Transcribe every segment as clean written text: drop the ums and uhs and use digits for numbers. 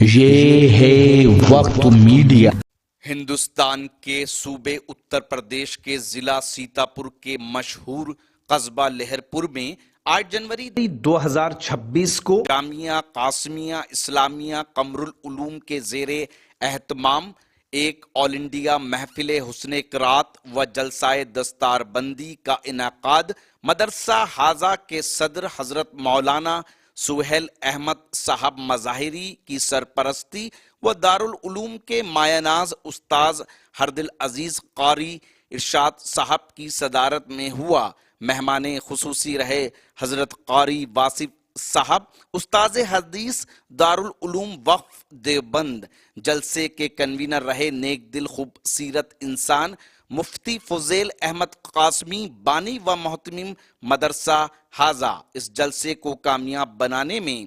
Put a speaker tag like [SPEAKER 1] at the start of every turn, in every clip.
[SPEAKER 1] یہ ہے وقت میڈیا۔
[SPEAKER 2] ہندوستان کے صوبے اتر پردیش کے ضلع سیتاپور کے مشہور قصبہ لہر پور میں 8 جنوری
[SPEAKER 1] 2026 کو
[SPEAKER 2] جامعہ قاسمیہ اسلامیہ قمر العلوم کے زیر اہتمام ایک آل انڈیا محفل حسن قرات و جلسہ دستار بندی کا انعقاد مدرسہ حاضہ کے صدر حضرت مولانا سہیل احمد صاحب مظاہری کی سرپرستی و دارالعلوم کے مایہ ناز استاذ ہردل عزیز قاری ارشاد صاحب کی صدارت میں ہوا۔ مہمان خصوصی رہے حضرت قاری واصف صاحب استاذ حدیث دارالعلوم وقف دیوبند۔ جلسے کے کنوینر رہے نیک دل خوبصیرت انسان مفتی فضیل احمد قاسمی بانی و محتمم مدرسہ حاضہ۔ اس جلسے کو کامیاب بنانے میں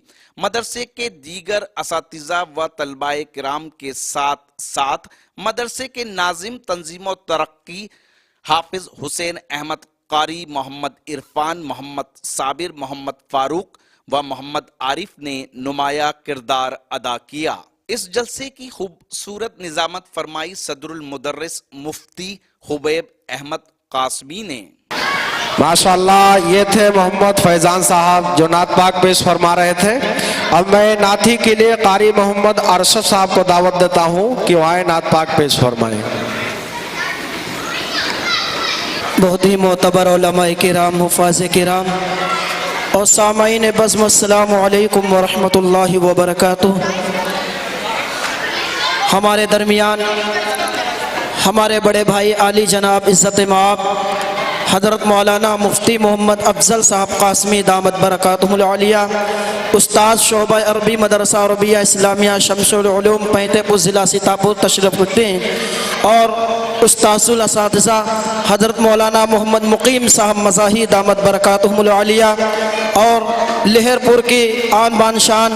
[SPEAKER 2] مدرسے کے دیگر اساتذہ و طلباء کرام کے ساتھ ساتھ مدرسے کے ناظم تنظیم و ترقی حافظ حسین احمد قاری محمد عرفان محمد صابر محمد فاروق و محمد عارف نے نمایاں کردار ادا کیا۔ اس جلسے کی خوبصورت نظامت فرمائی صدر المدرس مفتی حبیب احمد قاسمی نے۔
[SPEAKER 3] ماشاءاللہ یہ تھے محمد فیضان صاحب جو نعت پاک پیش فرما رہے تھے۔ اب میں نعتی کے لیے قاری محمد ارشد صاحب کو دعوت دیتا ہوں کہ وہ آئے نعت پاک پیش فرمائیں۔
[SPEAKER 4] بہت ہی معتبر علماء کرام حفاظ کرام اور سامعین بزم، السلام علیکم ورحمۃ اللہ وبرکاتہ۔ ہمارے درمیان ہمارے بڑے بھائی عالی جناب عزت مآب حضرت مولانا مفتی محمد افضل صاحب قاسمی دامت برکاتہم العالیہ، استاد شعبہ عربی مدرسہ عربیہ اسلامیہ شمس العلوم پینتے پور ضلع سیتاپور تشریف رکھتے ہیں، اور استاذ الاساتذہ حضرت مولانا محمد مقیم صاحب مظاہری دامت برکاتہم العالیہ، اور لہر پور کی آن بان شان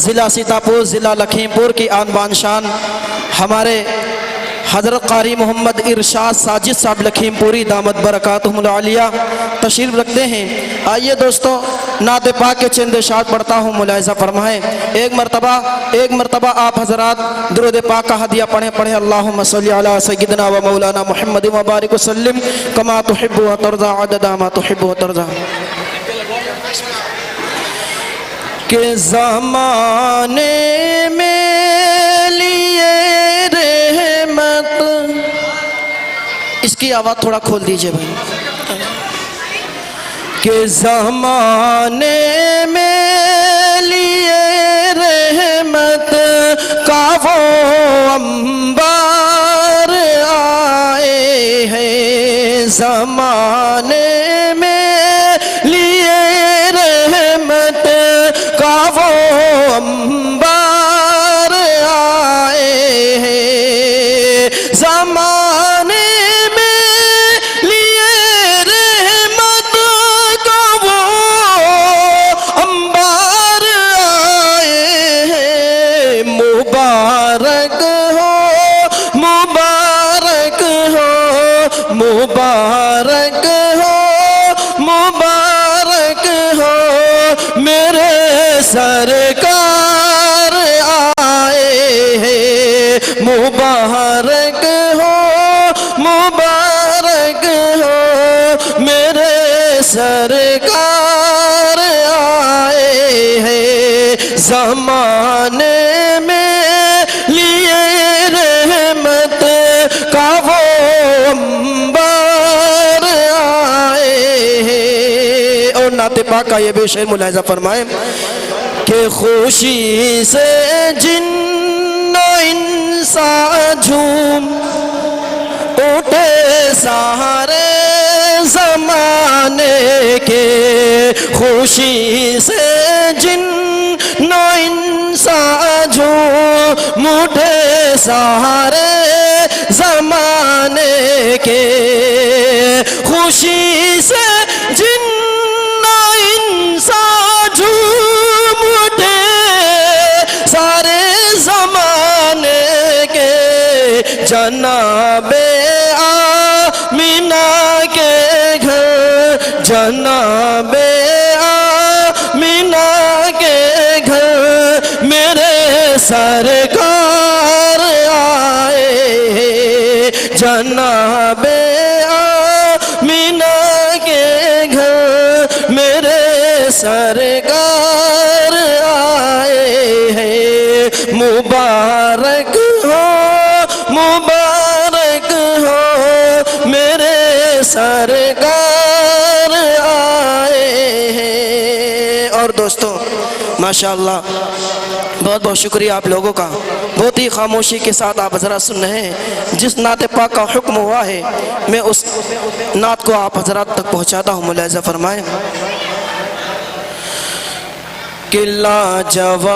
[SPEAKER 4] ضلع سیتاپور ضلع لکھیم پور کی آن بان شان ہمارے حضرت قاری محمد ارشاد ساجد صاحب لکھیم پوری دامت برکاتہم العالیہ تشریف رکھتے ہیں۔ آئیے دوستو نعت پاک کے چند اشارات پڑھتا ہوں، ملاحظہ فرمائیں۔ ایک مرتبہ آپ حضرات درود پاک کا ہدیہ پڑھیں اللہم صلی علی سیدنا و مولانا محمد و بارک وسلم کما تحب و ترضى عدد ما تحب و ترضى۔ کہ زمانے میں لیے رحمت، اس کی آواز تھوڑا کھول دیجئے بھائی، کہ زمانے میں لیے رحمت کا وہ انبار آئے ہیں، زمانے میں لیے رحمت کا وہ انبار آئے ہیں، زمانے میں لیے رحمت کا وہ انبار آئے ہیں، مبارک ہو مبارک ہو مبارک ہو مبارک ہو میرے سرکار آئے ہیں، مبارک ہو مبارک ہو میرے سرکار آئے ہیں، زمانے میں لیے رحمت کا وہ انبار آئے ہیں۔ اور نعت پاک کا یہ بھی شعر ملاحظہ فرمائیں کہ خوشی سے جن و انسان جھوم اٹھے سارے زمانے کے، خوشی سے جن و انسان جھوم اٹھے سارے زمانے کے، خوشی سے جن انسان جھوم اٹھے سارے زمانے کے، جناب آمینہ کے گھر جناب آمینہ کے گھر میرے سرکار آئے ہیں جناب آمینہ کے گھر میرے سرکار آئے ہیں مبارک ہو میرے سرکار آئے ہیں۔ اور دوستو ماشاءاللہ بہت بہت شکریہ آپ لوگوں کا، بہت ہی خاموشی کے ساتھ آپ حضرات سن رہے ہیں۔ جس نعت پاک کا حکم ہوا ہے میں اس نعت کو آپ حضرات تک پہنچاتا ہوں، ملاحظہ فرمائیں کہ لاجواب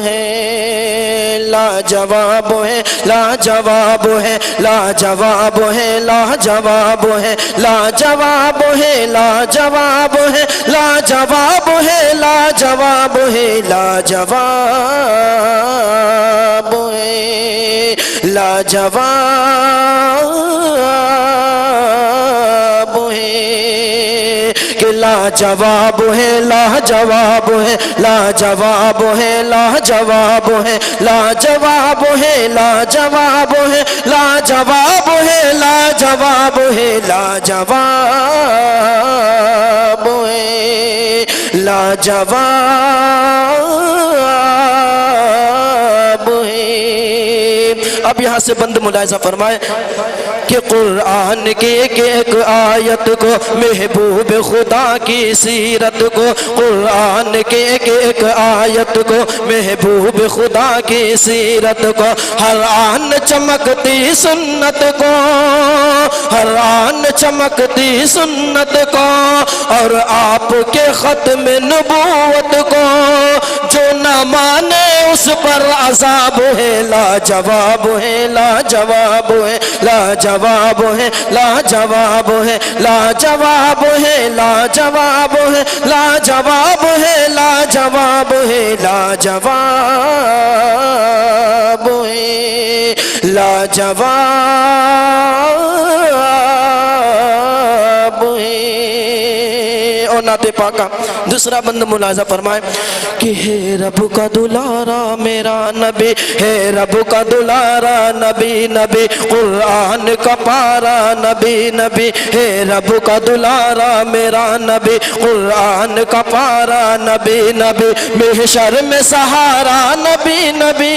[SPEAKER 4] ہے، لاجواب ہے، لاجواب ہے، لاجواب ہے، لاجواب ہے، لاجواب ہے، لاجواب ہے، لاجواب ہے، لاجواب ہے، لاجواب ہے کہ لاجواب ہے، لاجواب ہے، لاجواب ہے، لاجواب ہے، لاجواب ہے، لاجواب ہے، لاجواب ہے، لاجواب ہے، لاجواب ہے، لاجواب ہے۔ اب یہاں سے بند ملاحظہ فرمائے کہ قرآن کی ایک ایک آیت کو، محبوب خدا کی سیرت کو، قرآن کی ایک ایک آیت کو، محبوب خدا کی سیرت کو، ہر آن چمکتی سنت کو، ہر آن چمکتی سنت کو، اور آپ کے ختم نبوت کو، جو نہ مانے اس پر عذاب ہے، لاجواب ہے، لاجواب ہے، لاجواب ہے، لاجواب ہے، لاجواب ہے، لاجواب ہے، لاجواب ہے، لاجواب ہے، لاجواب ہے، لاجواب ہے۔ اور نعت پاکہ دوسرا بند ملاحظہ فرمائے کہ ہے رب کا دلارا میرا نبی، ہے رب کا دلارا نبی، نبی قرآن کا پارا نبی، نبی ہے رب کا دلارا میرا نبی، قرآن کا پارا نبی، نبی محشر میں سہارا نبی، نبی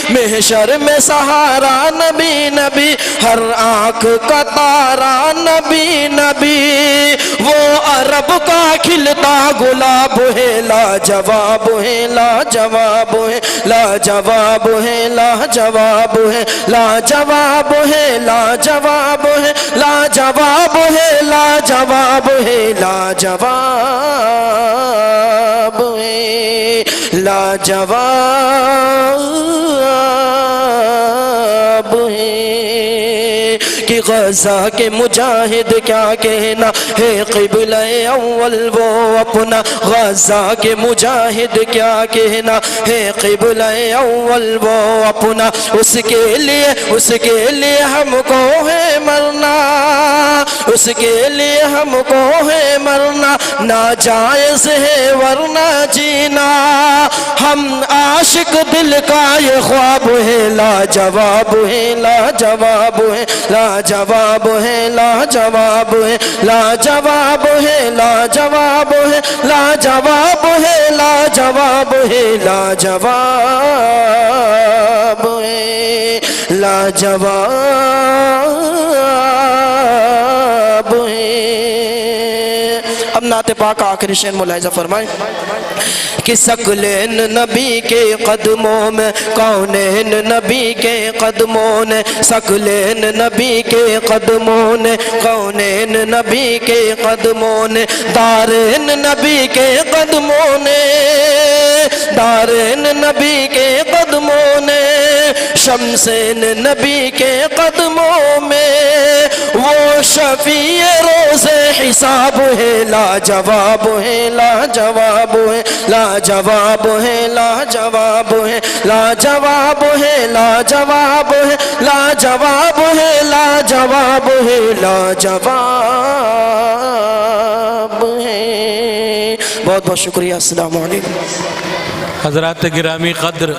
[SPEAKER 4] محشر میں سہارا نبی، نبی ہر آنکھ کا تارا نبی، نبی وہ عرب کا کھلتا گلاب ہے، لاجواب ہے، لاجواب ہے، لاجواب ہے، لاجواب ہے، لاجواب ہے، لاجواب ہے، لاجواب ہے، لاجواب ہے، لاجواب ہے، لاجواب ہے کہ غزہ کے مجاہد کیا کہنا ہے قبلہ اول وہ اپنا، غزہ کے مجاہد کیا کہنا ہے قبلہ اول وہ اپنا، اس کے لیے ہم کو ہے مرنا، اس کے لیے ہم کو ہے مرنا، ناجائز ہے ورنہ جینا، ہم عاشق دل کا یہ خواب ہے، لاجواب ہے، لاجواب ہے، لاجواب ہے، لاجواب ہے، لاجواب ہے، لاجواب ہے، لاجواب ہے، لاجواب ہے، لاجواب ہے، لاجواب ہے۔ اب نعت پاک آخری شعر ملاحظہ فرمائیں کہ ثقلین نبی کے قدموں میں، کونین نبی کے قدموں نے، ثقلین نبی کے قدموں نے، کونین نبی کے قدموں نے، دارین نبی کے قدموں نے، دارین نبی کے قدموں نے، شمسین نبی کے قدموں میں، وہ شفیع روز حساب ہے لاجواب ہے لاجواب ہے لاجواب ہے لاجواب ہے لاجواب ہے لاجواب ہے لاجواب ہے لاجواب ہے لاجواب ہے. بہت بہت شکریہ. السلام علیکم.
[SPEAKER 5] حضرات گرامی قدر،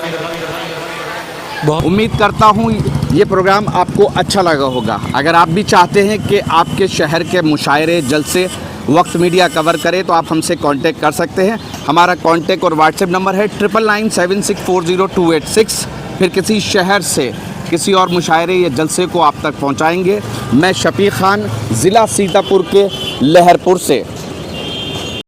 [SPEAKER 1] امید کرتا ہوں یہ پروگرام آپ کو اچھا لگا ہوگا. اگر آپ بھی چاہتے ہیں کہ آپ کے شہر کے مشاعرے جلسے وقت میڈیا کور کرے تو آپ ہم سے کانٹیکٹ کر سکتے ہیں. ہمارا کانٹیکٹ اور واٹس ایپ نمبر ہے 9997640286. پھر کسی شہر سے کسی اور مشاعرے یا جلسے کو آپ تک پہنچائیں گے. میں شفیق خان، ضلع سیتاپور کے لہر پور سے.